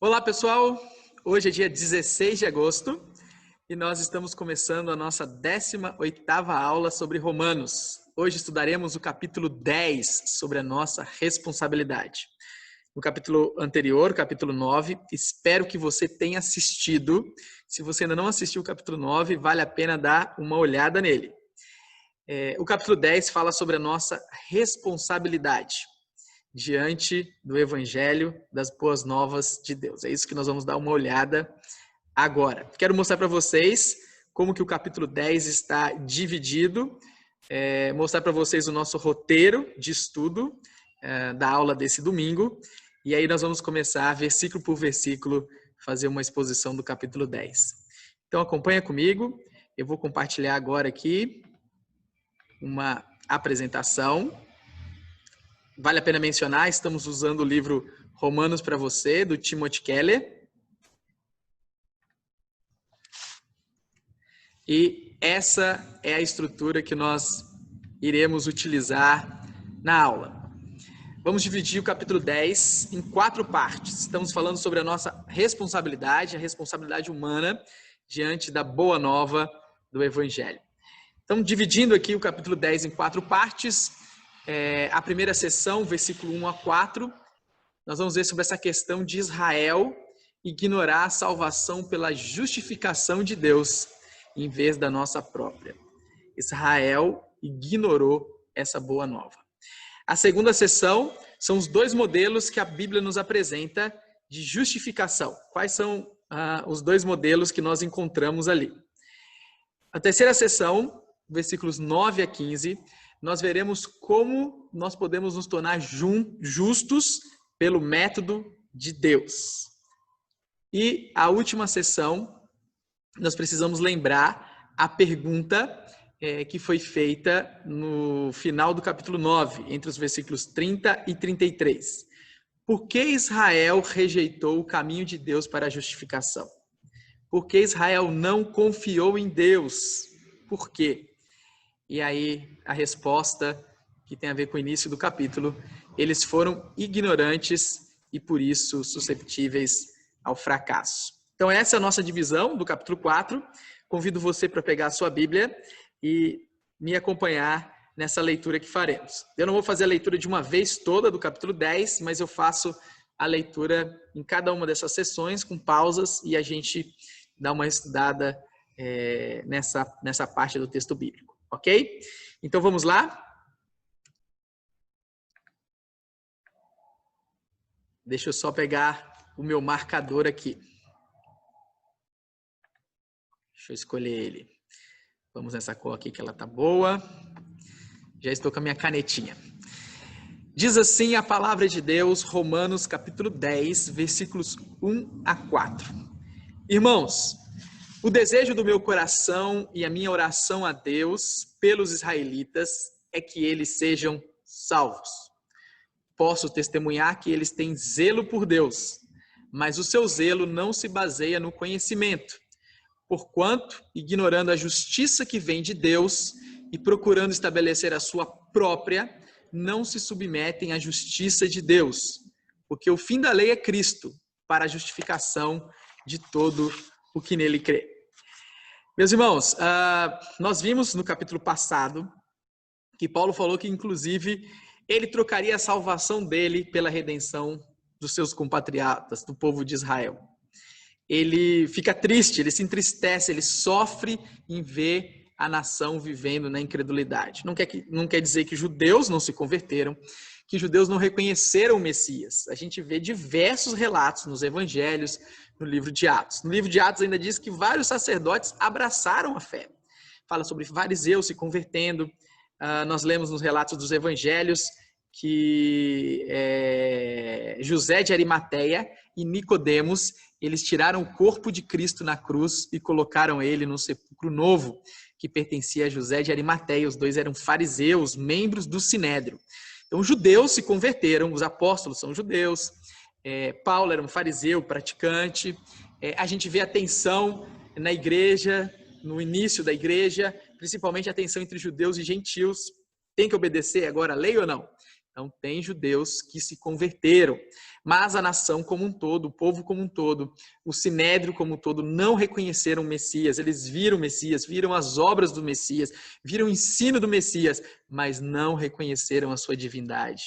Olá, pessoal! Hoje é dia 16 de agosto e nós estamos começando a nossa 18ª aula sobre Romanos. Hoje estudaremos o capítulo 10 sobre a nossa responsabilidade. No capítulo anterior, capítulo 9, espero que você tenha assistido. Se você ainda não assistiu o capítulo 9, vale a pena dar uma olhada nele. O capítulo 10 fala sobre a nossa responsabilidade diante do Evangelho das Boas Novas de Deus. É isso que nós vamos dar uma olhada agora. Quero mostrar para vocês como que o capítulo 10 está dividido, mostrar para vocês o nosso roteiro de estudo da aula desse domingo, e aí nós vamos começar, versículo por versículo, fazer uma exposição do capítulo 10. Então acompanha comigo, eu vou compartilhar agora aqui uma apresentação. Vale a pena mencionar, estamos usando o livro Romanos para Você, do Timothy Keller. E essa é a estrutura que nós iremos utilizar na aula. Vamos dividir o capítulo 10 em 4 partes. Estamos falando sobre a nossa responsabilidade, a responsabilidade humana diante da boa nova do Evangelho. Então, dividindo aqui o capítulo 10 em 4 partes, a primeira sessão, versículo 1 a 4, nós vamos ver sobre essa questão de Israel ignorar a salvação pela justificação de Deus em vez da nossa própria. Israel ignorou essa boa nova. A segunda sessão são os 2 modelos que a Bíblia nos apresenta de justificação. Quais são os 2 modelos que nós encontramos ali? A terceira sessão, versículos 9 a 15, nós veremos como nós podemos nos tornar justos pelo método de Deus. E a última sessão, nós precisamos lembrar a pergunta que foi feita no final do capítulo 9, entre os versículos 30 e 33. Por que Israel rejeitou o caminho de Deus para a justificação? Por que Israel não confiou em Deus? Por quê? E aí a resposta, que tem a ver com o início do capítulo, eles foram ignorantes e por isso susceptíveis ao fracasso. Então essa é a nossa divisão do capítulo 4. Convido você para pegar a sua Bíblia e me acompanhar nessa leitura que faremos. Eu não vou fazer a leitura de uma vez toda do capítulo 10, mas eu faço a leitura em cada uma dessas sessões com pausas e a gente dá uma estudada nessa parte do texto bíblico. Ok? Então vamos lá? Deixa eu só pegar o meu marcador aqui. Deixa eu escolher ele. Vamos nessa cor aqui que ela tá boa. Já estou com a minha canetinha. Diz assim a palavra de Deus, Romanos capítulo 10, versículos 1 a 4. Irmãos, o desejo do meu coração e a minha oração a Deus pelos israelitas é que eles sejam salvos. Posso testemunhar que eles têm zelo por Deus, mas o seu zelo não se baseia no conhecimento, porquanto, ignorando a justiça que vem de Deus e procurando estabelecer a sua própria, não se submetem à justiça de Deus, porque o fim da lei é Cristo, para a justificação de todo o que nele crê. Meus irmãos, nós vimos no capítulo passado que Paulo falou que, inclusive, ele trocaria a salvação dele pela redenção dos seus compatriotas, do povo de Israel. Ele fica triste, ele se entristece, ele sofre em ver a nação vivendo na incredulidade. Não quer dizer que judeus não se converteram, que judeus não reconheceram o Messias. A gente vê diversos relatos nos evangelhos, no livro de Atos. No livro de Atos ainda diz que vários sacerdotes abraçaram a fé. Fala sobre fariseus se convertendo. Nós lemos nos relatos dos evangelhos que José de Arimateia e Nicodemos, eles tiraram o corpo de Cristo na cruz e colocaram ele num sepulcro novo, que pertencia a José de Arimateia. Os 2 eram fariseus, membros do Sinédrio. Então, os judeus se converteram, os apóstolos são judeus, Paulo era um fariseu, praticante. A gente vê a tensão na igreja, no início da igreja, principalmente a tensão entre judeus e gentios. Tem que obedecer agora a lei ou não? Então, tem judeus que se converteram, mas a nação como um todo, o povo como um todo, o sinédrio como um todo, não reconheceram o Messias. Eles viram o Messias, viram as obras do Messias, viram o ensino do Messias, mas não reconheceram a sua divindade.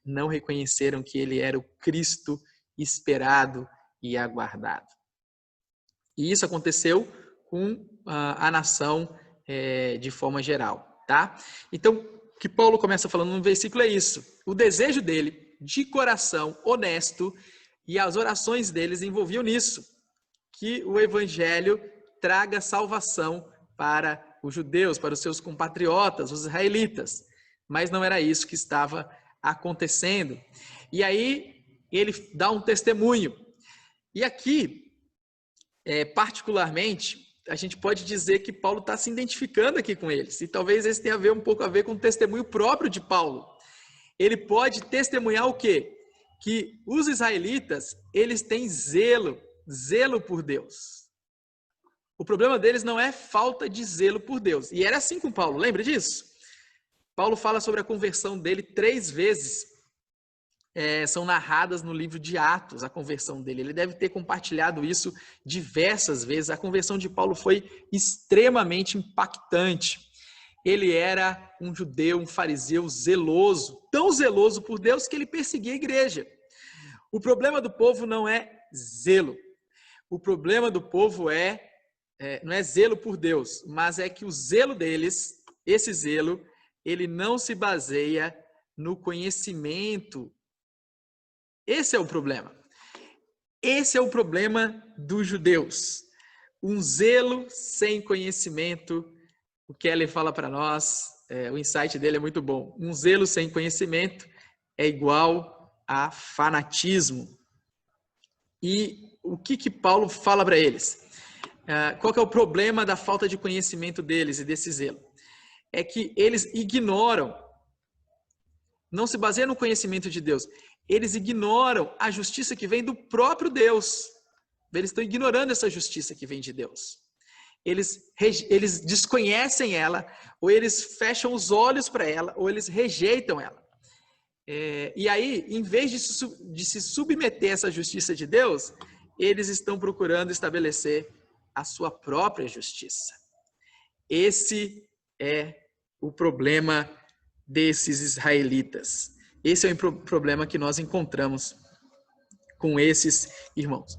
Não reconheceram que ele era o Cristo esperado e aguardado. E isso aconteceu com a nação de forma geral, tá? Então, o que Paulo começa falando no versículo é isso. O desejo dele, de coração honesto, e as orações deles envolviam nisso, que o evangelho traga salvação para os judeus, para os seus compatriotas, os israelitas. Mas não era isso que estava acontecendo. E aí ele dá um testemunho. E aqui, particularmente, a gente pode dizer que Paulo está se identificando aqui com eles. E talvez esse tenha um pouco a ver com o testemunho próprio de Paulo. Ele pode testemunhar o quê? Que os israelitas, eles têm zelo por Deus. O problema deles não é falta de zelo por Deus. E era assim com Paulo, lembra disso? Paulo fala sobre a conversão dele 3 vezes. São narradas no livro de Atos, a conversão dele. Ele deve ter compartilhado isso diversas vezes. A conversão de Paulo foi extremamente impactante. Ele era um judeu, um fariseu zeloso, tão zeloso por Deus que ele perseguia a igreja. O problema do povo não é zelo. O problema do povo não é zelo por Deus, mas é que o zelo deles, esse zelo, ele não se baseia no conhecimento. Esse é o problema. Esse é o problema dos judeus. Um zelo sem conhecimento. O Keller fala para nós, o insight dele é muito bom. Um zelo sem conhecimento é igual a fanatismo. E o que Paulo fala para eles? Qual que é o problema da falta de conhecimento deles e desse zelo? É que eles ignoram, não se baseia no conhecimento de Deus, eles ignoram a justiça que vem do próprio Deus. Eles estão ignorando essa justiça que vem de Deus. Eles desconhecem ela, ou eles fecham os olhos para ela, ou eles rejeitam ela. E aí, em vez de se submeter a essa justiça de Deus, eles estão procurando estabelecer a sua própria justiça. Esse é o problema desses israelitas. Esse é o problema que nós encontramos com esses irmãos.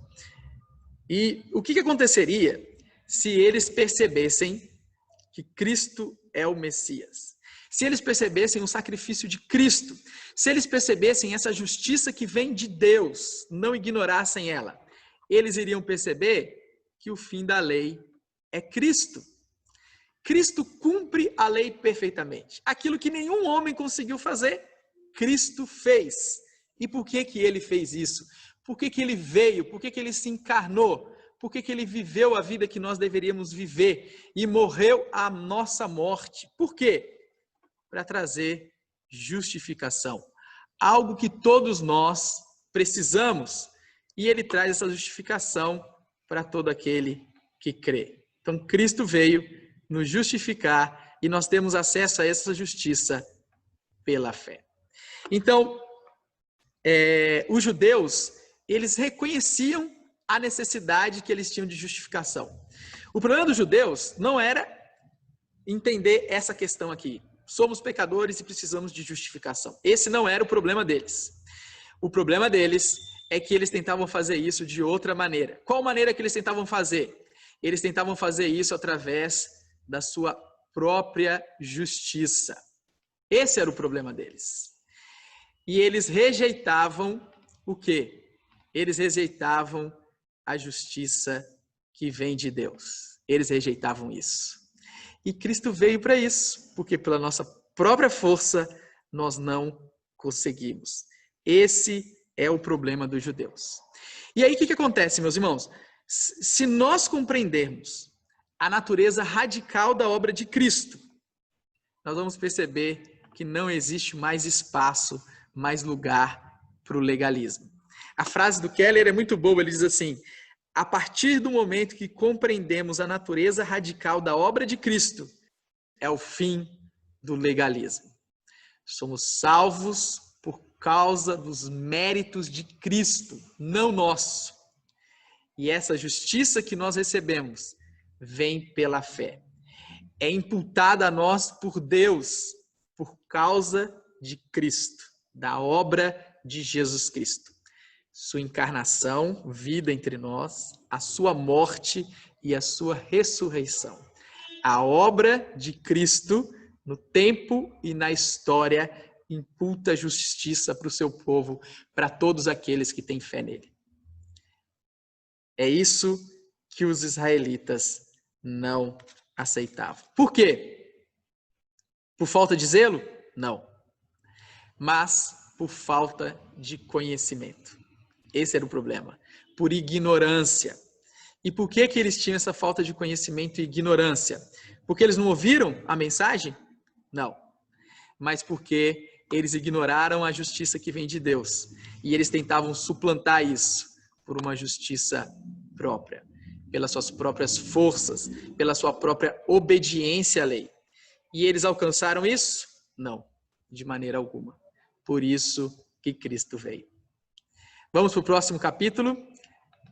E o que aconteceria se eles percebessem que Cristo é o Messias? Se eles percebessem o sacrifício de Cristo, se eles percebessem essa justiça que vem de Deus, não ignorassem ela, eles iriam perceber que o fim da lei é Cristo. Cristo cumpre a lei perfeitamente. Aquilo que nenhum homem conseguiu fazer, Cristo fez. E por que ele fez isso? Por que ele veio? Por que ele se encarnou? Por que ele viveu a vida que nós deveríamos viver e morreu a nossa morte? Por quê? Para trazer justificação. Algo que todos nós precisamos. E ele traz essa justificação para todo aquele que crê. Então, Cristo veio nos justificar e nós temos acesso a essa justiça pela fé. Então, os judeus, eles reconheciam a necessidade que eles tinham de justificação. O problema dos judeus não era entender essa questão aqui. Somos pecadores e precisamos de justificação. Esse não era o problema deles. O problema deles é que eles tentavam fazer isso de outra maneira. Qual maneira que eles tentavam fazer? Eles tentavam fazer isso através da sua própria justiça. Esse era o problema deles. E eles rejeitavam o quê? Eles rejeitavam a justiça que vem de Deus. Eles rejeitavam isso. E Cristo veio para isso, porque pela nossa própria força nós não conseguimos. Esse é o problema dos judeus. E aí o que acontece, meus irmãos? Se nós compreendermos a natureza radical da obra de Cristo, nós vamos perceber que não existe mais espaço, mais lugar para o legalismo. A frase do Keller é muito boa, ele diz assim: a partir do momento que compreendemos a natureza radical da obra de Cristo, é o fim do legalismo. Somos salvos causa dos méritos de Cristo, não nosso. E essa justiça que nós recebemos vem pela fé. É imputada a nós por Deus, por causa de Cristo, da obra de Jesus Cristo. Sua encarnação, vida entre nós, a sua morte e a sua ressurreição. A obra de Cristo no tempo e na história imputa justiça para o seu povo, para todos aqueles que têm fé nele. É isso que os israelitas não aceitavam. Por quê? Por falta de zelo? Não. Mas por falta de conhecimento. Esse era o problema. Por ignorância. E por que eles tinham essa falta de conhecimento e ignorância? Porque eles não ouviram a mensagem? Não. Mas porque eles ignoraram a justiça que vem de Deus. E eles tentavam suplantar isso por uma justiça própria, pelas suas próprias forças, pela sua própria obediência à lei. E eles alcançaram isso? Não, de maneira alguma. Por isso que Cristo veio. Vamos para o próximo capítulo.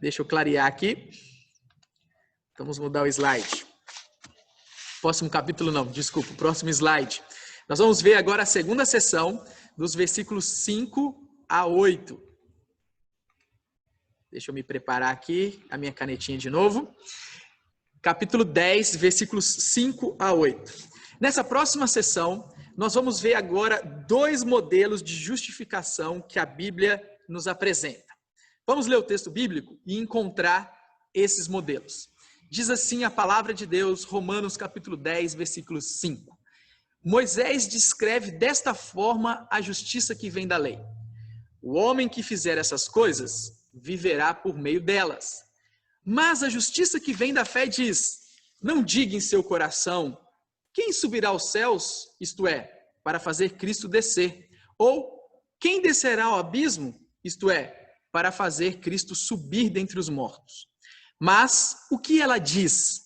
Deixa eu clarear aqui. Vamos mudar o slide. Próximo capítulo não, desculpa, próximo slide. Nós vamos ver agora a segunda seção, dos versículos 5 a 8. Deixa eu me preparar aqui, a minha canetinha de novo. Capítulo 10, versículos 5 a 8. Nessa próxima sessão, nós vamos ver agora 2 modelos de justificação que a Bíblia nos apresenta. Vamos ler o texto bíblico e encontrar esses modelos. Diz assim a palavra de Deus, Romanos capítulo 10, versículo 5. Moisés descreve desta forma a justiça que vem da lei. O homem que fizer essas coisas viverá por meio delas. Mas a justiça que vem da fé diz: não diga em seu coração, quem subirá aos céus, isto é, para fazer Cristo descer? Ou quem descerá ao abismo, isto é, para fazer Cristo subir dentre os mortos? Mas o que ela diz?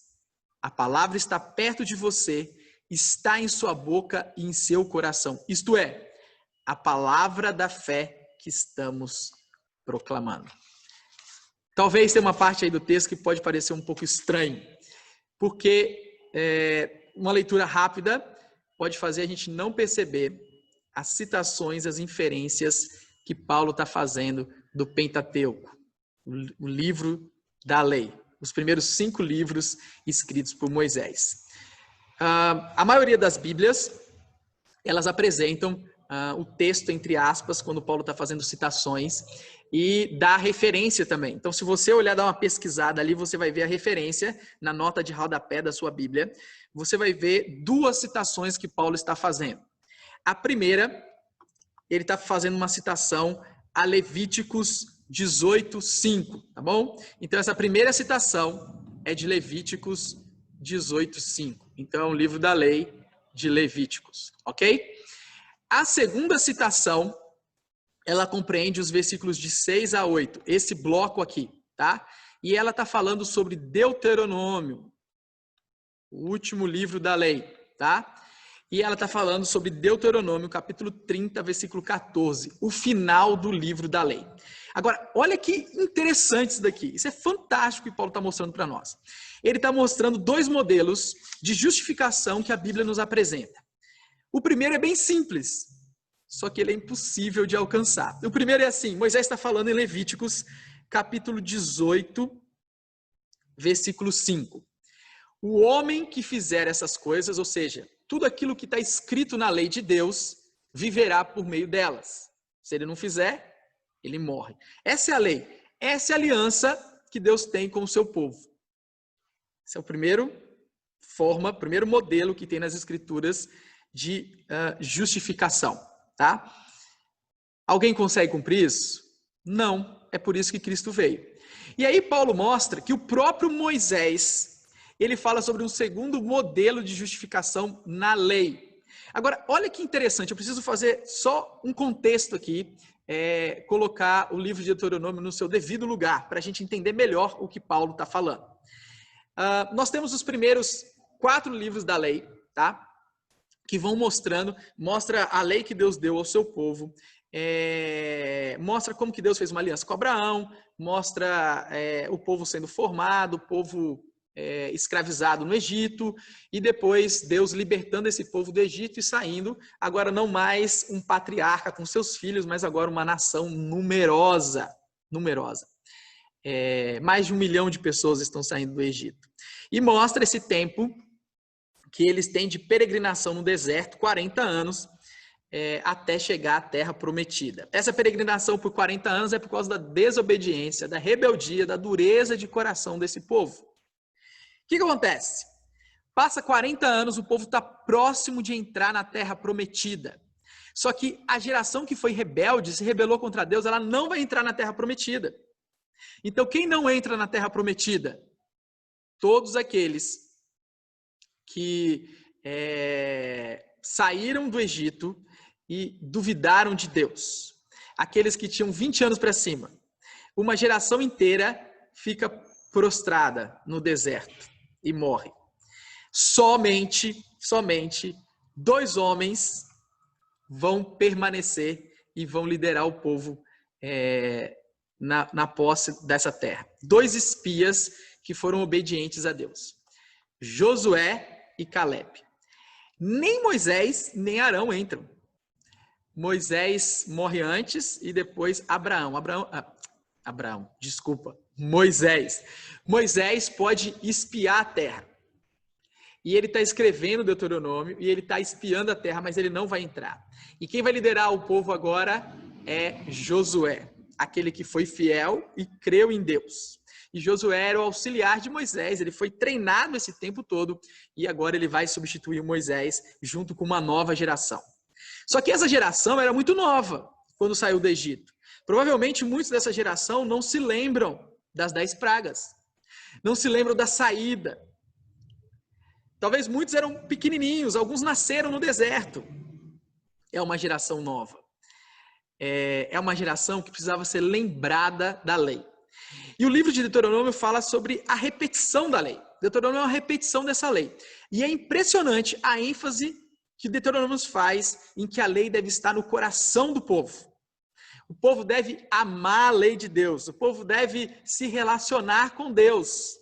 A palavra está perto de você, está em sua boca e em seu coração. Isto é, a palavra da fé que estamos proclamando. Talvez tenha uma parte aí do texto que pode parecer um pouco estranho, porque uma leitura rápida pode fazer a gente não perceber as citações, as inferências que Paulo está fazendo do Pentateuco, o livro da lei, os primeiros 5 livros escritos por Moisés. A maioria das Bíblias, elas apresentam o texto entre aspas, quando Paulo está fazendo citações, e dá referência também. Então, se você olhar, dar uma pesquisada ali, você vai ver a referência na nota de rodapé da sua Bíblia. Você vai ver 2 citações que Paulo está fazendo. A primeira, ele está fazendo uma citação a Levíticos 18:5, tá bom? Então, essa primeira citação é de Levíticos 18:5. Então, é um livro da lei de Levíticos, ok? A segunda citação, ela compreende os versículos de 6 a 8, esse bloco aqui, tá? E ela está falando sobre Deuteronômio, o último livro da lei, tá? E ela está falando sobre Deuteronômio, capítulo 30, versículo 14, o final do livro da lei. Agora, olha que interessante isso daqui. Isso é fantástico que Paulo está mostrando para nós. Ele está mostrando 2 modelos de justificação que a Bíblia nos apresenta. O primeiro é bem simples, só que ele é impossível de alcançar. O primeiro é assim, Moisés está falando em Levíticos, capítulo 18, versículo 5. O homem que fizer essas coisas, ou seja, tudo aquilo que está escrito na lei de Deus, viverá por meio delas. Se ele não fizer, ele morre. Essa é a lei. Essa é a aliança que Deus tem com o seu povo. Esse é o primeiro modelo que tem nas Escrituras de justificação, tá? Alguém consegue cumprir isso? Não. É por isso que Cristo veio. E aí Paulo mostra que o próprio Moisés, ele fala sobre um segundo modelo de justificação na lei. Agora, olha que interessante, eu preciso fazer só um contexto aqui, colocar o livro de Deuteronômio no seu devido lugar, para a gente entender melhor o que Paulo está falando. Nós temos os primeiros 4 livros da lei, tá? Que vão mostra a lei que Deus deu ao seu povo, mostra como que Deus fez uma aliança com Abraão, mostra o povo sendo formado, o povo escravizado no Egito, e depois Deus libertando esse povo do Egito e saindo, agora não mais um patriarca com seus filhos, mas agora uma nação numerosa. Mais de 1 milhão de pessoas estão saindo do Egito. E mostra esse tempo que eles têm de peregrinação no deserto, 40 anos, até chegar à terra prometida. Essa peregrinação por 40 anos é por causa da desobediência, da rebeldia, da dureza de coração desse povo. O que acontece? Passa 40 anos, o povo está próximo de entrar na terra prometida. Só que a geração que foi rebelde, se rebelou contra Deus, ela não vai entrar na terra prometida. Então, quem não entra na terra prometida? Todos aqueles que saíram do Egito e duvidaram de Deus. Aqueles que tinham 20 anos para cima. Uma geração inteira fica prostrada no deserto e morre. Somente 2 homens vão permanecer e vão liderar o povo na posse dessa terra. 2 espias que foram obedientes a Deus. Josué e Caleb. Nem Moisés nem Arão entram. Moisés morre antes e depois Moisés pode espiar a terra. E ele está escrevendo o Deuteronômio e ele está espiando a terra, mas ele não vai entrar. E quem vai liderar o povo agora é Josué, aquele que foi fiel e creu em Deus. E Josué era o auxiliar de Moisés, ele foi treinado esse tempo todo e agora ele vai substituir Moisés junto com uma nova geração. Só que essa geração era muito nova quando saiu do Egito. Provavelmente muitos dessa geração não se lembram das 10 pragas, não se lembram da saída. Talvez muitos eram pequenininhos, alguns nasceram no deserto. É uma geração nova. É uma geração que precisava ser lembrada da lei. E o livro de Deuteronômio fala sobre a repetição da lei. Deuteronômio é uma repetição dessa lei. E é impressionante a ênfase que Deuteronômio faz em que a lei deve estar no coração do povo. O povo deve amar a lei de Deus. O povo deve se relacionar com Deus.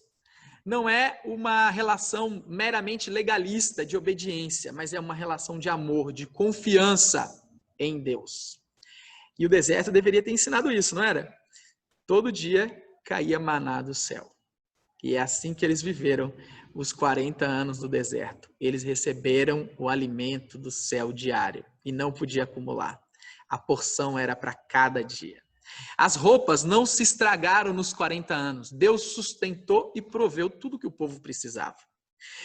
Não é uma relação meramente legalista de obediência, mas é uma relação de amor, de confiança em Deus. E o deserto deveria ter ensinado isso, não era? Todo dia caía maná do céu. E é assim que eles viveram os 40 anos do deserto. Eles receberam o alimento do céu diário e não podia acumular. A porção era para cada dia. As roupas não se estragaram nos 40 anos. Deus sustentou e proveu tudo que o povo precisava.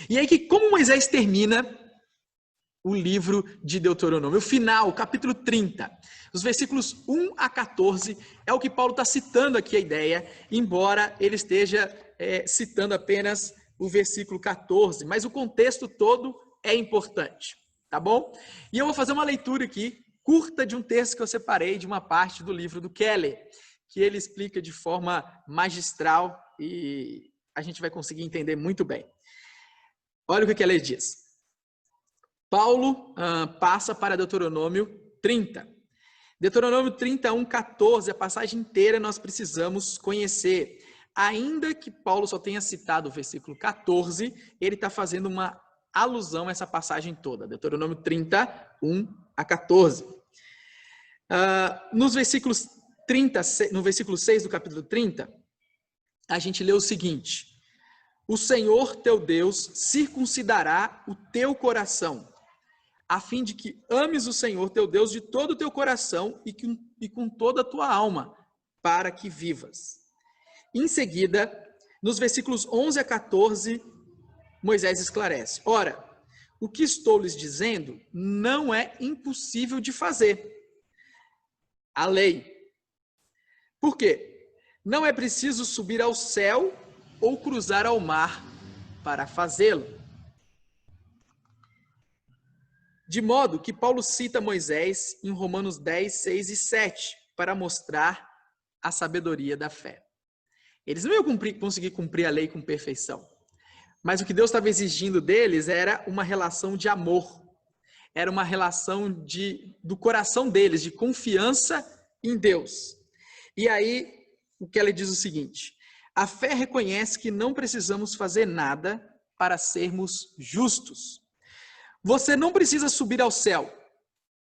E aí, como Moisés termina o livro de Deuteronômio? O final, o capítulo 30, os versículos 1 a 14, é o que Paulo está citando aqui a ideia, embora ele esteja citando apenas o versículo 14, mas o contexto todo é importante, tá bom? E eu vou fazer uma leitura aqui, curta, de um texto que eu separei de uma parte do livro do Keller, que ele explica de forma magistral e a gente vai conseguir entender muito bem. Olha o que Keller diz. Paulo passa para Deuteronômio 30. Deuteronômio 31, 14, a passagem inteira nós precisamos conhecer. Ainda que Paulo só tenha citado o versículo 14, ele está fazendo uma alusão a essa passagem toda. Deuteronômio 30, 1 a 14. Nos versículos 30, no versículo 6 do capítulo 30, a gente lê o seguinte: o Senhor teu Deus circuncidará o teu coração, a fim de que ames o Senhor teu Deus de todo o teu coração e com toda a tua alma, para que vivas. Em seguida, nos versículos 11 a 14, Moisés esclarece: ora, o que estou lhes dizendo não é impossível de fazer. A lei. Por quê? Não é preciso subir ao céu ou cruzar ao mar para fazê-lo. De modo que Paulo cita Moisés em Romanos 10, 6 e 7 para mostrar a sabedoria da fé. Eles não iam conseguir cumprir a lei com perfeição, mas o que Deus estava exigindo deles era uma relação de amor. era uma relação do coração deles, de confiança em Deus. E aí, o Keller diz o seguinte: a fé reconhece que não precisamos fazer nada para sermos justos. Você não precisa subir ao céu.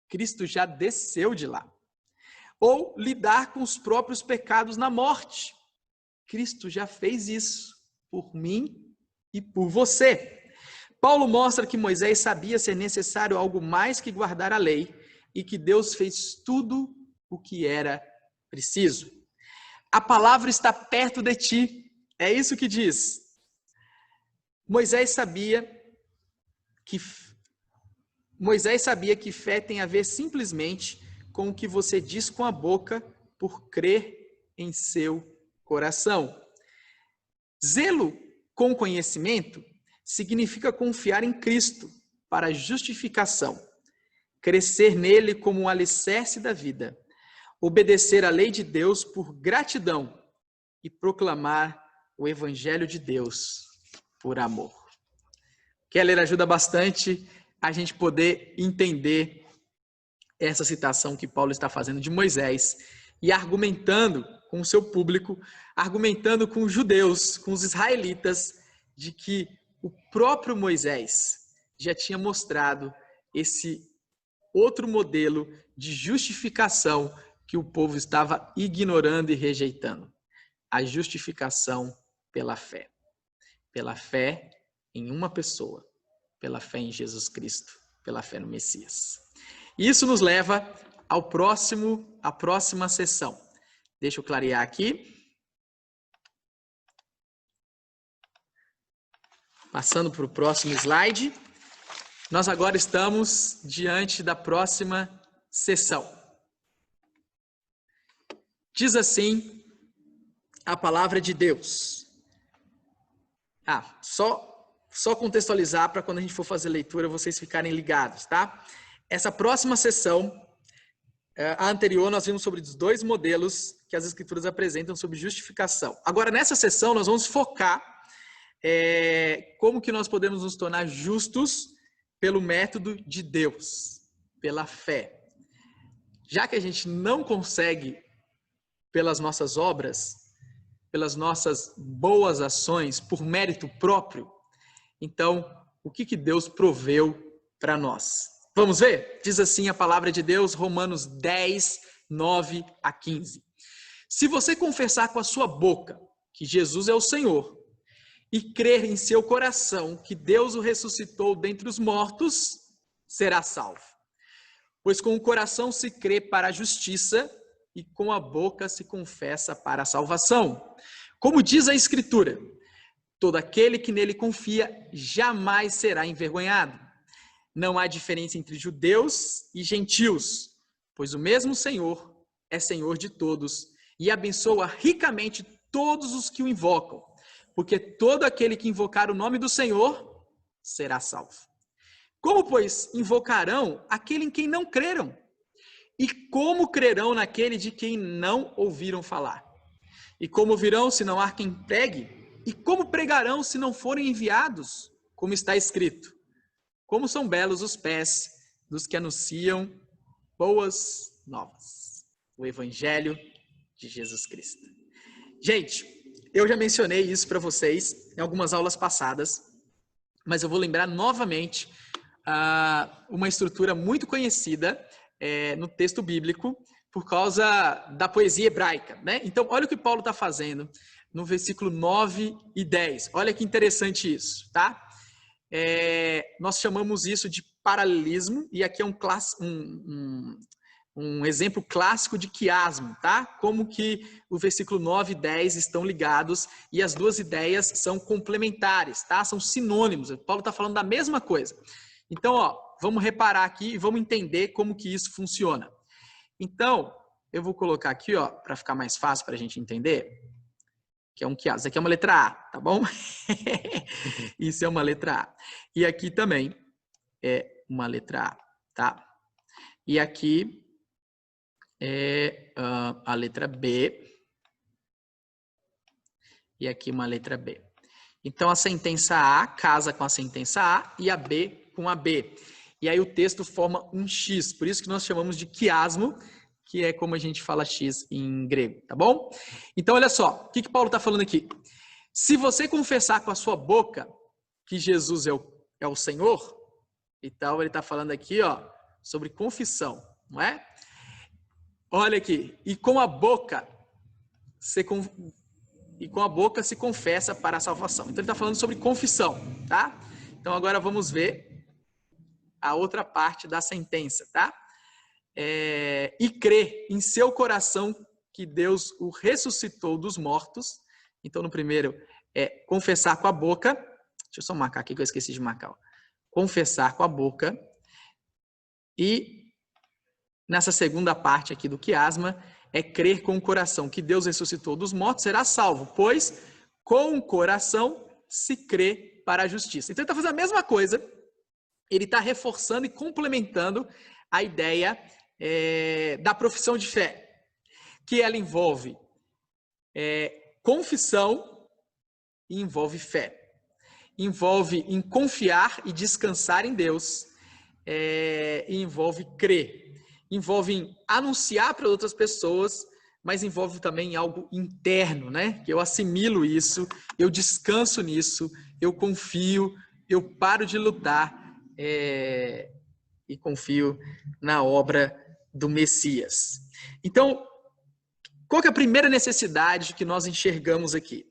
Cristo já desceu de lá. Ou lidar com os próprios pecados na morte. Cristo já fez isso por mim e por você. Paulo mostra que Moisés sabia ser necessário algo mais que guardar a lei e que Deus fez tudo o que era preciso. A palavra está perto de ti. É isso que diz. Moisés sabia que fé tem a ver simplesmente com o que você diz com a boca por crer em seu coração. Zelo com conhecimento significa confiar em Cristo para justificação, crescer nele como um alicerce da vida, obedecer à lei de Deus por gratidão e proclamar o evangelho de Deus por amor. Keller ajuda bastante a gente poder entender essa citação que Paulo está fazendo de Moisés e argumentando com o seu público, argumentando com os judeus, com os israelitas, de que o próprio Moisés já tinha mostrado esse outro modelo de justificação que o povo estava ignorando e rejeitando. A justificação pela fé. Pela fé em uma pessoa, pela fé em Jesus Cristo, pela fé no Messias. Isso nos leva à próxima sessão. Deixa eu clarear aqui. Passando para o próximo slide. Nós agora estamos diante da próxima sessão. Diz assim a palavra de Deus. Só contextualizar para quando a gente for fazer leitura vocês ficarem ligados, tá? Essa próxima sessão, a anterior, nós vimos sobre os dois modelos que as Escrituras apresentam sobre justificação. Agora, nessa sessão, nós vamos focar como que nós podemos nos tornar justos pelo método de Deus, pela fé. Já que a gente não consegue pelas nossas obras, pelas nossas boas ações, por mérito próprio, então, o que Deus proveu para nós? Vamos ver? Diz assim a palavra de Deus, Romanos 10, 9 a 15. Se você confessar com a sua boca que Jesus é o Senhor e crer em seu coração que Deus o ressuscitou dentre os mortos, será salvo. Pois com o coração se crê para a justiça e com a boca se confessa para a salvação. Como diz a Escritura, todo aquele que nele confia jamais será envergonhado. Não há diferença entre judeus e gentios, pois o mesmo Senhor é Senhor de todos e abençoa ricamente todos os que o invocam, porque todo aquele que invocar o nome do Senhor será salvo. Como, pois, invocarão aquele em quem não creram? E como crerão naquele de quem não ouviram falar? E como virão se não há quem pregue? E como pregarão se não forem enviados? Como está escrito: como são belos os pés dos que anunciam boas novas. O Evangelho de Jesus Cristo. Gente, eu já mencionei isso para vocês em algumas aulas passadas, mas eu vou lembrar novamente uma estrutura muito conhecida no texto bíblico por causa da poesia hebraica, né? Então, olha o que Paulo está fazendo no versículo 9 e 10. Olha que interessante isso, tá? Nós chamamos isso de paralelismo, e aqui é um exemplo clássico de quiasmo, tá? Como que o versículo 9 e 10 estão ligados e as duas ideias são complementares, tá? São sinônimos. Paulo está falando da mesma coisa. Então, vamos reparar aqui e vamos entender como que isso funciona. Então, eu vou colocar aqui, para ficar mais fácil para a gente entender, que é um quiasmo. Isso aqui é uma letra A, tá bom? Isso é uma letra A. E aqui também é uma letra A, tá? E aqui é a letra B. E aqui uma letra B. Então, a sentença A casa com a sentença A e a B com a B. e aí o texto forma um X, por isso que nós chamamos de quiasmo, que é como a gente fala X em grego, tá bom? Então, olha só, o que Paulo está falando aqui? Se você confessar com a sua boca que Jesus é o Senhor, então ele está falando aqui, ó, sobre confissão, não é? Olha aqui, e com a boca se confessa para a salvação. Então ele está falando sobre confissão, tá? Então agora vamos ver a outra parte da sentença, tá? E crê em seu coração que Deus o ressuscitou dos mortos. Então no primeiro é confessar com a boca. Deixa eu só marcar aqui que eu esqueci de marcar. Ó. Confessar com a boca. E nessa segunda parte aqui do quiasma é crer com o coração que Deus ressuscitou dos mortos, será salvo, pois com o coração se crê para a justiça. Então ele está fazendo a mesma coisa, ele está reforçando e complementando a ideia da profissão de fé, que ela envolve confissão e envolve fé. Envolve em confiar e descansar em Deus, e envolve crer. Envolve em anunciar para outras pessoas, mas envolve também em algo interno, né? Que eu assimilo isso, eu descanso nisso, eu confio, eu paro de lutar e confio na obra do Messias. Então, qual que é a primeira necessidade que nós enxergamos aqui?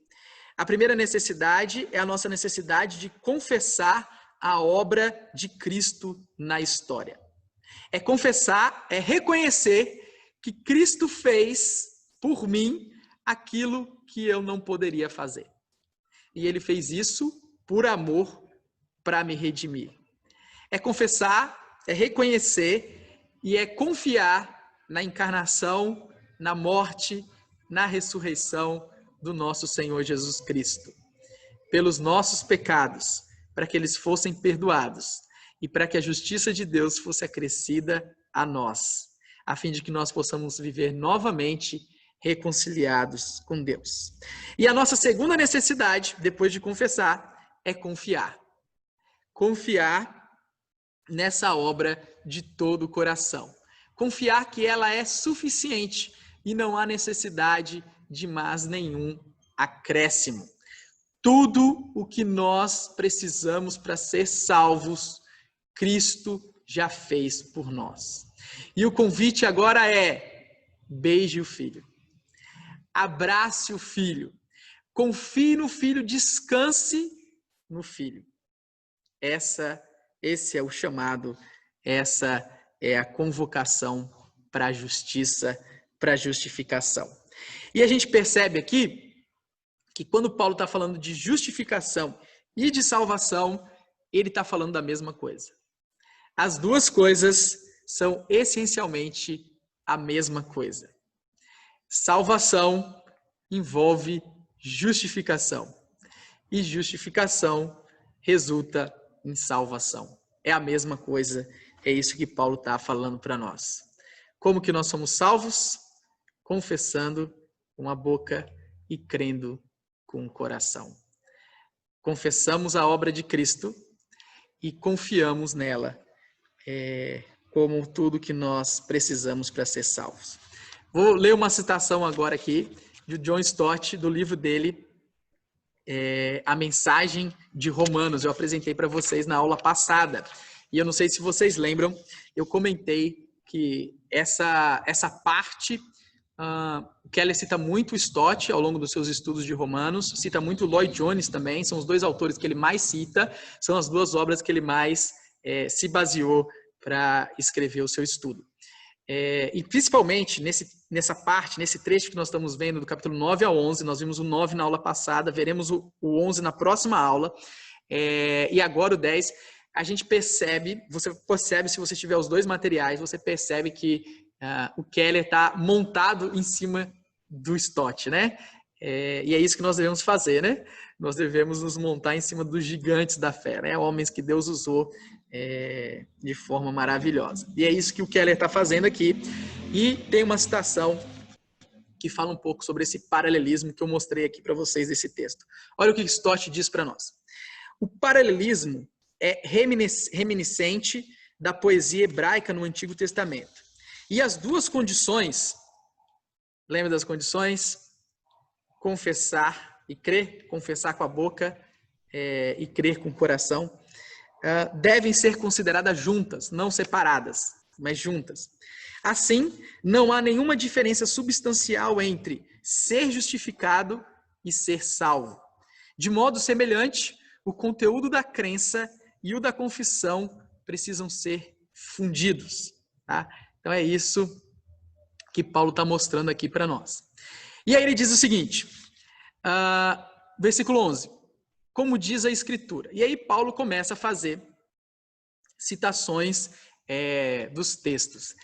A primeira necessidade é a nossa necessidade de confessar a obra de Cristo na história. É confessar, é reconhecer que Cristo fez por mim aquilo que eu não poderia fazer. E ele fez isso por amor para me redimir. É confessar, é reconhecer e é confiar na encarnação, na morte, na ressurreição do nosso Senhor Jesus Cristo, pelos nossos pecados, para que eles fossem perdoados e para que a justiça de Deus fosse acrescida a nós, a fim de que nós possamos viver novamente reconciliados com Deus. E a nossa segunda necessidade, depois de confessar, é confiar. Confiar nessa obra de todo o coração. Confiar que ela é suficiente e não há necessidade de mais nenhum acréscimo. Tudo o que nós precisamos para ser salvos, Cristo já fez por nós. E o convite agora é: beije o Filho. Abrace o Filho. Confie no Filho, descanse no Filho. Esse é o chamado, essa é a convocação para a justiça, para a justificação. E a gente percebe aqui que quando Paulo está falando de justificação e de salvação, ele está falando da mesma coisa. As duas coisas são essencialmente a mesma coisa. Salvação envolve justificação. E justificação resulta em salvação. É a mesma coisa, é isso que Paulo está falando para nós. Como que nós somos salvos? Confessando com a boca e crendo com o coração. Confessamos a obra de Cristo e confiamos nela como tudo que nós precisamos para ser salvos. Vou ler uma citação agora aqui de John Stott, do livro dele, A Mensagem de Romanos. Eu apresentei para vocês na aula passada. E eu não sei se vocês lembram, eu comentei que essa parte... o Keller cita muito o Stott ao longo dos seus estudos de Romanos, cita muito Lloyd Jones também, são os dois autores que ele mais cita, são as duas obras que ele mais se baseou para escrever o seu estudo. E principalmente nessa parte, nesse trecho que nós estamos vendo do capítulo 9 ao 11, nós vimos o 9 na aula passada, veremos o 11 na próxima aula, e agora o 10, a gente percebe, você percebe, se você tiver os dois materiais, você percebe que o Keller está montado em cima do Stott, né? E é isso que nós devemos fazer, né? Nós devemos nos montar em cima dos gigantes da fé, né? Homens que Deus usou de forma maravilhosa. E é isso que o Keller está fazendo aqui. E tem uma citação que fala um pouco sobre esse paralelismo que eu mostrei aqui para vocês desse texto. Olha o que Stott diz para nós. O paralelismo é reminiscente da poesia hebraica no Antigo Testamento. E as duas condições, lembra das condições? Confessar e crer, confessar com a boca e crer com o coração, devem ser consideradas juntas, não separadas, mas juntas. Assim, não há nenhuma diferença substancial entre ser justificado e ser salvo. De modo semelhante, o conteúdo da crença e o da confissão precisam ser fundidos. Tá? Então é isso que Paulo está mostrando aqui para nós. E aí ele diz o seguinte, versículo 11, como diz a Escritura. E aí Paulo começa a fazer citações dos textos.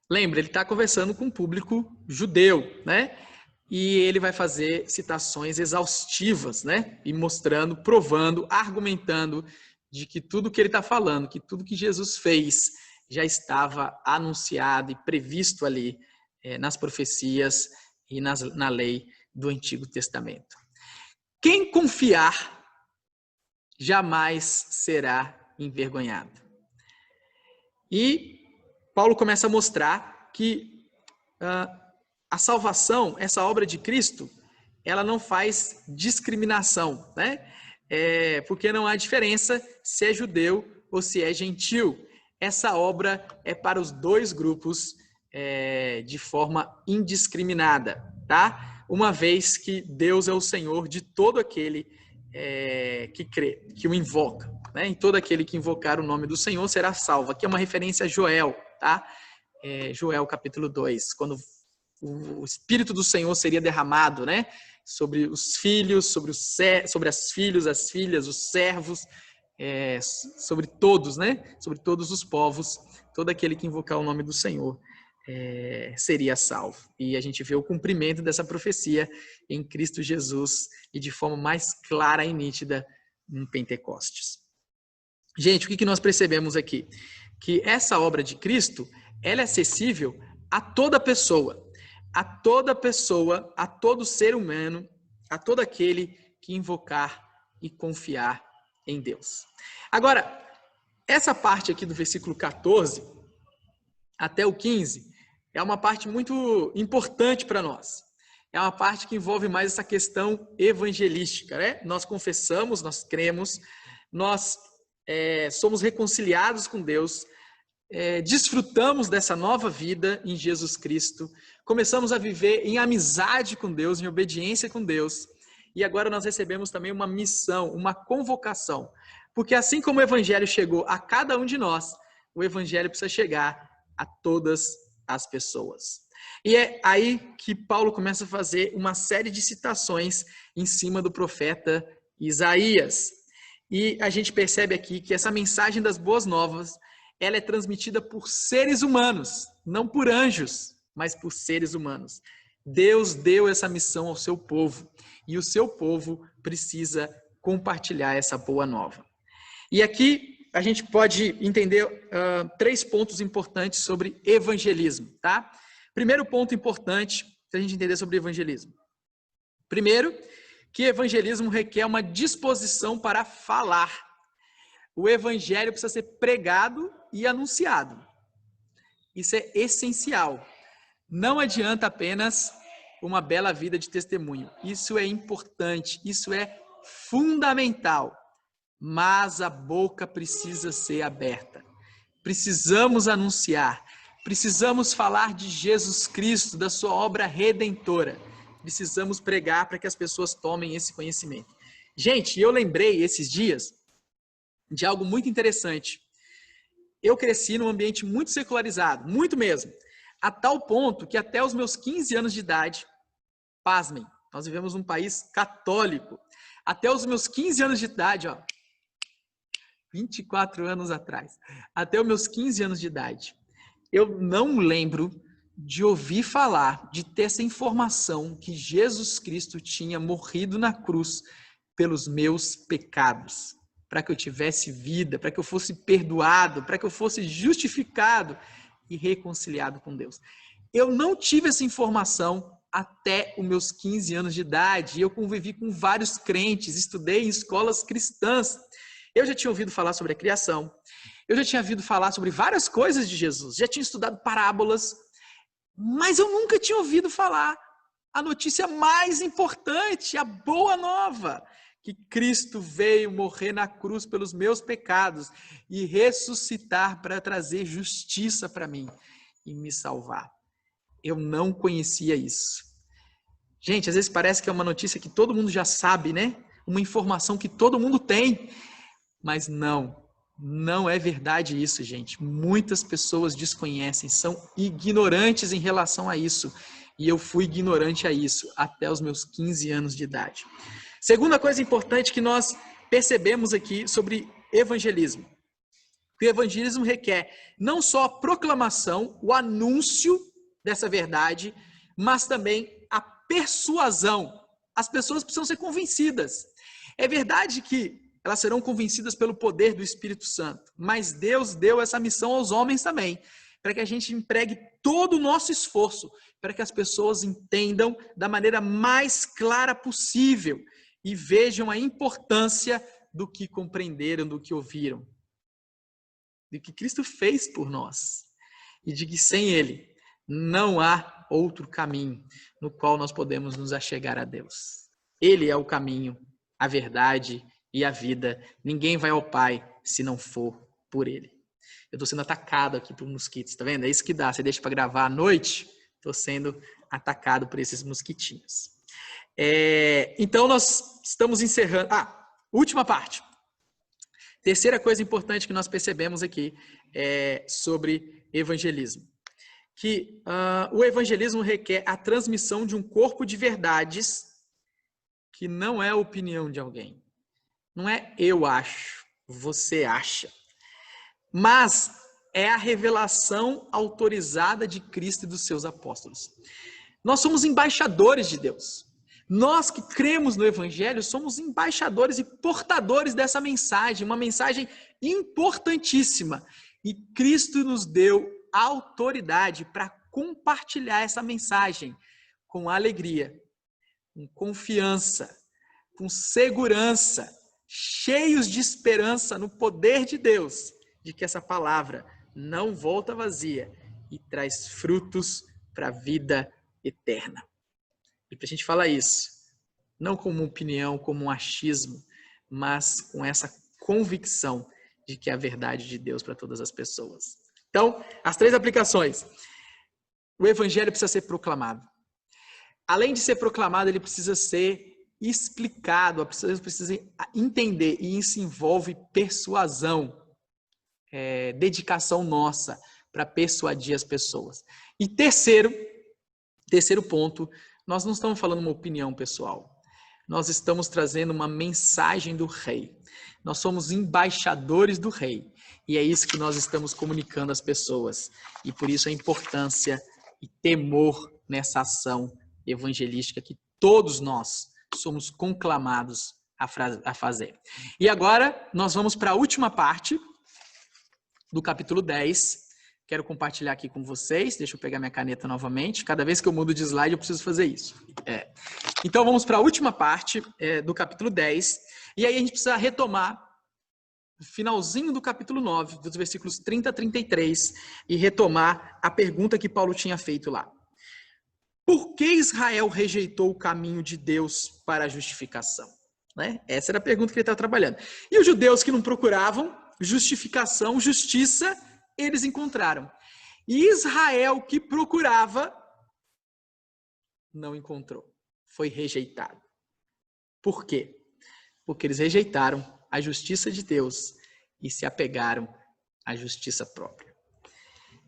Lembra, ele está conversando com um público judeu, né? E ele vai fazer citações exaustivas, né? E mostrando, provando, argumentando de que tudo que ele está falando, que tudo que Jesus fez já estava anunciado e previsto ali nas profecias e na lei do Antigo Testamento. Quem confiar jamais será envergonhado. E Paulo começa a mostrar que a salvação, essa obra de Cristo, ela não faz discriminação, né? Porque não há diferença se é judeu ou se é gentil. Essa obra é para os dois grupos de forma indiscriminada, tá? Uma vez que Deus é o Senhor de todo aquele que crê, que o invoca, né? E todo aquele que invocar o nome do Senhor será salvo. Aqui é uma referência a Joel, tá? Joel capítulo 2, quando o Espírito do Senhor seria derramado, né? Sobre os filhos, sobre as filhas, os servos, sobre todos, né? Sobre todos os povos, todo aquele que invocar o nome do Senhor seria salvo. E a gente vê o cumprimento dessa profecia em Cristo Jesus e de forma mais clara e nítida em Pentecostes. Gente, o que nós percebemos aqui? Que essa obra de Cristo, ela é acessível a toda pessoa, a todo ser humano, a todo aquele que invocar e confiar em Deus. Agora, essa parte aqui do versículo 14 até o 15 é uma parte muito importante para nós. É uma parte que envolve mais essa questão evangelística, né? Nós confessamos, nós cremos, nós somos reconciliados com Deus, desfrutamos dessa nova vida em Jesus Cristo, começamos a viver em amizade com Deus, em obediência com Deus, e agora nós recebemos também uma missão, uma convocação, porque assim como o Evangelho chegou a cada um de nós, o Evangelho precisa chegar a todas as pessoas. E é aí que Paulo começa a fazer uma série de citações em cima do profeta Isaías. E a gente percebe aqui que essa mensagem das boas novas, ela é transmitida por seres humanos, não por anjos, mas por seres humanos. Deus deu essa missão ao seu povo e o seu povo precisa compartilhar essa boa nova. E aqui a gente pode entender 3 pontos importantes sobre evangelismo, tá? Primeiro ponto importante para a gente entender sobre evangelismo. Primeiro, que evangelismo requer uma disposição para falar. O evangelho precisa ser pregado e anunciado. Isso é essencial. Não adianta apenas uma bela vida de testemunho. Isso é importante, isso é fundamental. Mas a boca precisa ser aberta. Precisamos anunciar. Precisamos falar de Jesus Cristo, da sua obra redentora. Precisamos pregar para que as pessoas tomem esse conhecimento. Gente, eu lembrei esses dias de algo muito interessante. Eu cresci num ambiente muito secularizado, muito mesmo, a tal ponto que até os meus 15 anos de idade, pasmem, nós vivemos num país católico, até os meus 15 anos de idade, 24 anos atrás, até os meus 15 anos de idade, eu não lembro de ouvir falar, de ter essa informação que Jesus Cristo tinha morrido na cruz pelos meus pecados, para que eu tivesse vida, para que eu fosse perdoado, para que eu fosse justificado e reconciliado com Deus. Eu não tive essa informação até os meus 15 anos de idade. Eu convivi com vários crentes, estudei em escolas cristãs. Eu já tinha ouvido falar sobre a criação. Eu já tinha ouvido falar sobre várias coisas de Jesus, já tinha estudado parábolas, mas eu nunca tinha ouvido falar a notícia mais importante, a boa nova, que Cristo veio morrer na cruz pelos meus pecados e ressuscitar para trazer justiça para mim e me salvar. Eu não conhecia isso. Gente, às vezes parece que é uma notícia que todo mundo já sabe, né? Uma informação que todo mundo tem, mas não é verdade isso, gente. Muitas pessoas desconhecem, são ignorantes em relação a isso. E eu fui ignorante a isso até os meus 15 anos de idade. Segunda coisa importante que nós percebemos aqui sobre evangelismo. Que o evangelismo requer não só a proclamação, o anúncio dessa verdade, mas também a persuasão. As pessoas precisam ser convencidas. É verdade que elas serão convencidas pelo poder do Espírito Santo, mas Deus deu essa missão aos homens também, para que a gente empregue todo o nosso esforço, para que as pessoas entendam da maneira mais clara possível e vejam a importância do que compreenderam, do que ouviram, do que Cristo fez por nós e de que sem Ele não há outro caminho no qual nós podemos nos achegar a Deus. Ele é o caminho, a verdade e a vida. Ninguém vai ao Pai se não for por Ele. Eu estou sendo atacado aqui por mosquitos, tá vendo? É isso que dá. Você deixa para gravar à noite, estou sendo atacado por esses mosquitinhos. Então, nós estamos encerrando. Última parte. Terceira coisa importante que nós percebemos aqui sobre evangelismo. Que o evangelismo requer a transmissão de um corpo de verdades que não é a opinião de alguém. Não é eu acho, você acha. Mas é a revelação autorizada de Cristo e dos seus apóstolos. Nós somos embaixadores de Deus. Nós que cremos no Evangelho somos embaixadores e portadores dessa mensagem, uma mensagem importantíssima. E Cristo nos deu autoridade para compartilhar essa mensagem com alegria, com confiança, com segurança, cheios de esperança no poder de Deus, de que essa palavra não volta vazia e traz frutos para a vida eterna. E para a gente falar isso, não como uma opinião, como um achismo, mas com essa convicção de que é a verdade de Deus para todas as pessoas. Então, as 3 aplicações. O evangelho precisa ser proclamado. Além de ser proclamado, ele precisa ser explicado, as pessoas precisam entender, e isso envolve persuasão, dedicação nossa para persuadir as pessoas. E terceiro ponto, nós não estamos falando uma opinião pessoal, nós estamos trazendo uma mensagem do rei. Nós somos embaixadores do rei, e é isso que nós estamos comunicando às pessoas, e por isso a importância e temor nessa ação evangelística que todos nós somos conclamados a fazer. E agora nós vamos para a última parte do capítulo 10. Quero compartilhar aqui com vocês. Deixa eu pegar minha caneta novamente. Cada vez que eu mudo de slide eu preciso fazer isso. Então vamos para a última parte do capítulo 10. E aí a gente precisa retomar o finalzinho do capítulo 9, dos versículos 30 a 33, e retomar a pergunta que Paulo tinha feito lá. Por que Israel rejeitou o caminho de Deus para a justificação? Essa era a pergunta que ele estava trabalhando. E os judeus que não procuravam justificação, justiça, eles encontraram. E Israel que procurava, não encontrou. Foi rejeitado. Por quê? Porque eles rejeitaram a justiça de Deus e se apegaram à justiça própria.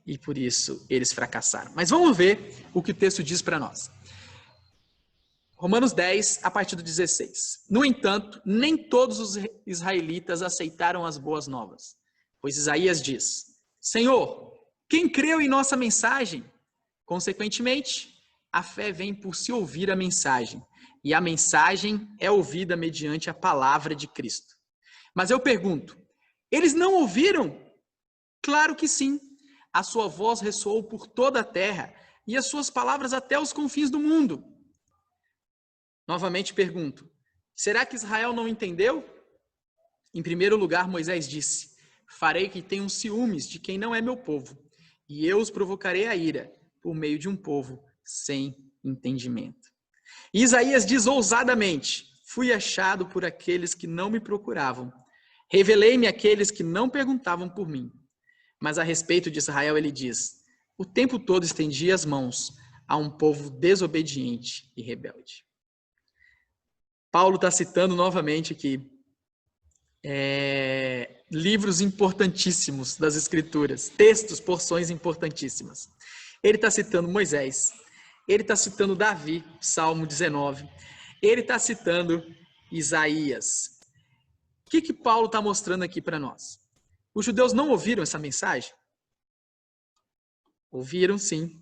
E por isso eles fracassaram. Mas vamos ver o que o texto diz para nós. Romanos 10, a partir do 16. No entanto, nem todos os israelitas aceitaram as boas novas. Pois Isaías diz: Senhor, quem creu em nossa mensagem? Consequentemente, a fé vem por se ouvir a mensagem. E a mensagem é ouvida mediante a palavra de Cristo. Mas eu pergunto, eles não ouviram? Claro que sim. A sua voz ressoou por toda a terra e as suas palavras até os confins do mundo. Novamente pergunto, será que Israel não entendeu? Em primeiro lugar, Moisés disse, Farei que tenham ciúmes de quem não é meu povo, e eu os provocarei a ira por meio de um povo sem entendimento. E Isaías diz ousadamente: fui achado por aqueles que não me procuravam. Revelei-me àqueles que não perguntavam por mim. Mas a respeito de Israel ele diz: o tempo todo estendi as mãos a um povo desobediente e rebelde. Paulo está citando novamente aqui livros importantíssimos das Escrituras, textos, porções importantíssimas. Ele está citando Moisés, ele está citando Davi, Salmo 19, ele está citando Isaías. O que Paulo está mostrando aqui para nós? Os judeus não ouviram essa mensagem? Ouviram, sim.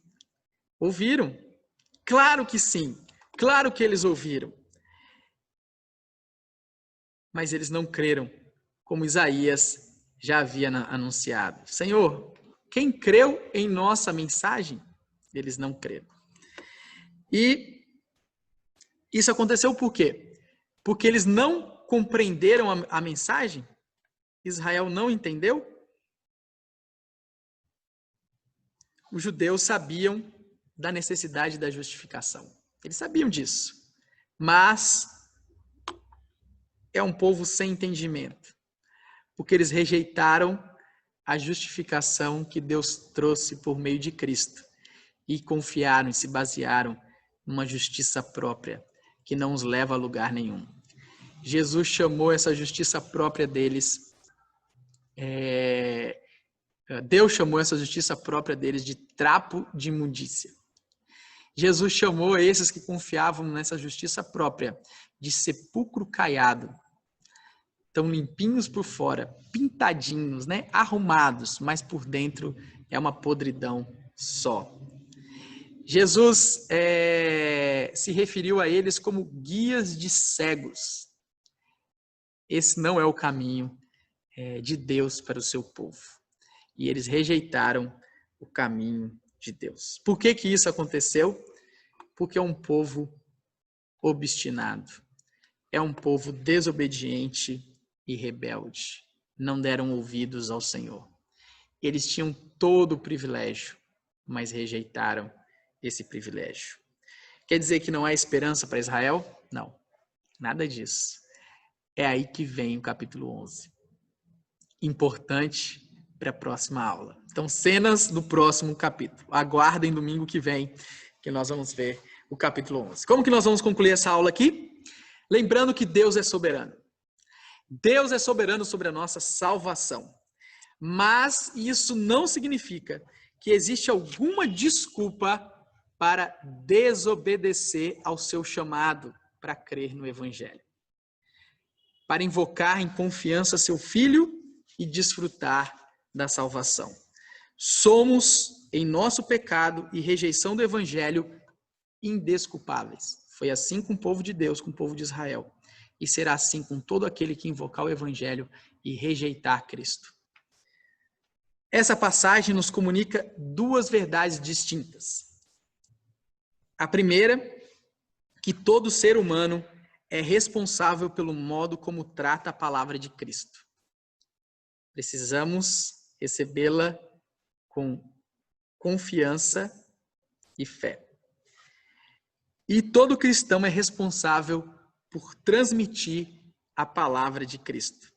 Ouviram. Claro que sim. Claro que eles ouviram. Mas eles não creram, como Isaías já havia anunciado. Senhor, quem creu em nossa mensagem? Eles não creram. E isso aconteceu por quê? Porque eles não compreenderam a mensagem? Israel não entendeu? Os judeus sabiam da necessidade da justificação. Eles sabiam disso. Mas é um povo sem entendimento, porque eles rejeitaram a justificação que Deus trouxe por meio de Cristo e confiaram e se basearam numa justiça própria que não os leva a lugar nenhum. Jesus chamou essa justiça própria deles, Deus chamou essa justiça própria deles de trapo de imundícia. Jesus chamou esses que confiavam nessa justiça própria de sepulcro caiado. Estão limpinhos por fora, pintadinhos, né? Arrumados, mas por dentro é uma podridão só. Jesus se referiu a eles como guias de cegos. Esse não é o caminho de Deus para o seu povo. E eles rejeitaram o caminho de Deus. Por que isso aconteceu? Porque é um povo obstinado. É um povo desobediente e rebelde. Não deram ouvidos ao Senhor. Eles tinham todo o privilégio, mas rejeitaram esse privilégio. Quer dizer que não há esperança para Israel? Não, nada disso. É aí que vem o capítulo 11. Importante para a próxima aula. Então, cenas do próximo capítulo. Aguardem domingo que vem, que nós vamos ver o capítulo 11. Como que nós vamos concluir essa aula aqui? Lembrando que Deus é soberano. Deus é soberano sobre a nossa salvação. Mas isso não significa que existe alguma desculpa para desobedecer ao seu chamado para crer no Evangelho. Para invocar em confiança seu Filho e desfrutar da salvação. Somos, em nosso pecado e rejeição do Evangelho, indesculpáveis. Foi assim com o povo de Deus, com o povo de Israel. E será assim com todo aquele que invocar o Evangelho e rejeitar Cristo. Essa passagem nos comunica duas verdades distintas. A primeira, que todo ser humano é responsável pelo modo como trata a palavra de Cristo. Precisamos recebê-la com confiança e fé. E todo cristão é responsável por transmitir a palavra de Cristo.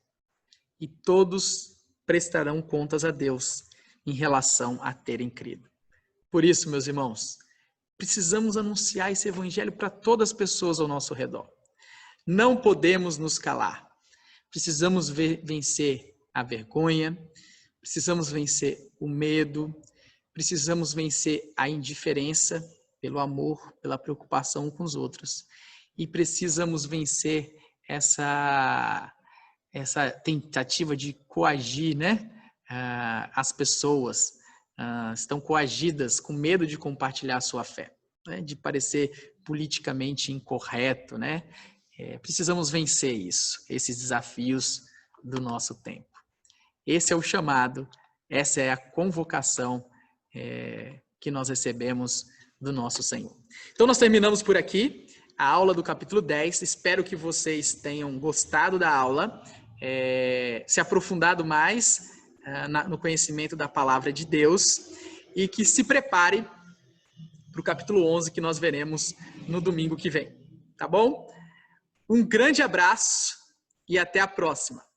E todos prestarão contas a Deus em relação a terem crido. Por isso, meus irmãos, precisamos anunciar esse evangelho para todas as pessoas ao nosso redor. Não podemos nos calar. Precisamos vencer a vergonha, precisamos vencer o medo, precisamos vencer a indiferença pelo amor, pela preocupação com os outros. E precisamos vencer essa tentativa de coagir, né? As pessoas estão coagidas com medo de compartilhar a sua fé, né? De parecer politicamente incorreto, né? Precisamos vencer isso, esses desafios do nosso tempo. Esse é o chamado, essa é a convocação que nós recebemos do nosso Senhor. Então nós terminamos por aqui a aula do capítulo 10. Espero que vocês tenham gostado da aula, se aprofundado mais no conhecimento da palavra de Deus e que se prepare para o capítulo 11 que nós veremos no domingo que vem, tá bom? Um grande abraço e até a próxima.